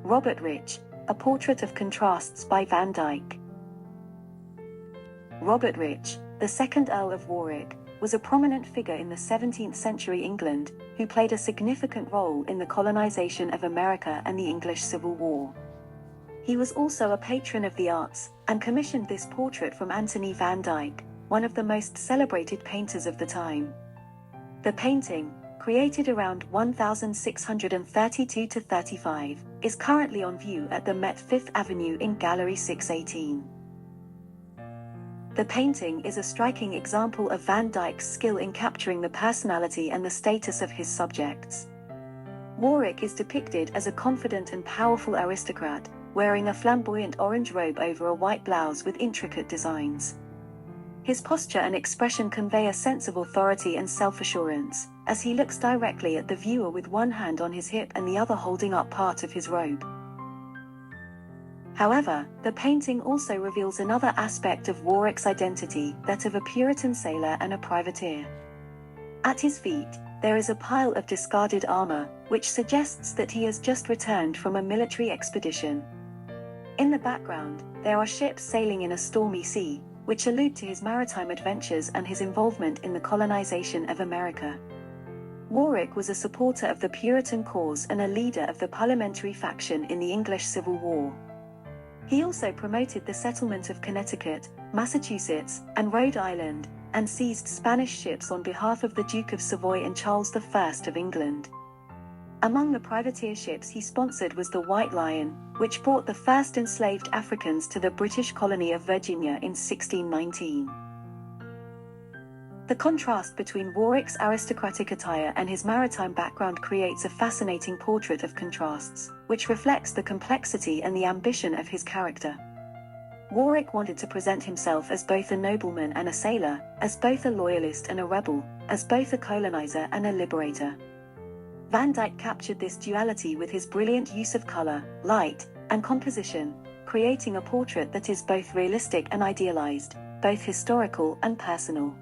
Robert Rich, A Portrait of Contrasts by Van Dyck. Robert Rich, the second Earl of Warwick, was a prominent figure in the 17th century England, who played a significant role in the colonization of America and the English Civil War. He was also a patron of the arts, and commissioned this portrait from Anthony Van Dyck, one of the most celebrated painters of the time. The painting, created around 1632–35, is currently on view at the Met Fifth Avenue in Gallery 618. The painting is a striking example of Van Dyck's skill in capturing the personality and the status of his subjects. Warwick is depicted as a confident and powerful aristocrat, wearing a flamboyant orange robe over a white blouse with intricate designs. His posture and expression convey a sense of authority and self-assurance, as he looks directly at the viewer with one hand on his hip and the other holding up part of his robe. However, the painting also reveals another aspect of Warwick's identity, that of a Puritan sailor and a privateer. At his feet, there is a pile of discarded armor, which suggests that he has just returned from a military expedition. In the background, there are ships sailing in a stormy sea, which allude to his maritime adventures and his involvement in the colonization of America. Warwick was a supporter of the Puritan cause and a leader of the parliamentary faction in the English Civil War. He also promoted the settlement of Connecticut, Massachusetts, and Rhode Island, and seized Spanish ships on behalf of the Duke of Savoy and Charles I of England. Among the privateer ships he sponsored was the White Lion, which brought the first enslaved Africans to the British colony of Virginia in 1619. The contrast between Warwick's aristocratic attire and his maritime background creates a fascinating portrait of contrasts, which reflects the complexity and the ambition of his character. Warwick wanted to present himself as both a nobleman and a sailor, as both a loyalist and a rebel, as both a colonizer and a liberator. Van Dyck captured this duality with his brilliant use of color, light, and composition, creating a portrait that is both realistic and idealized, both historical and personal.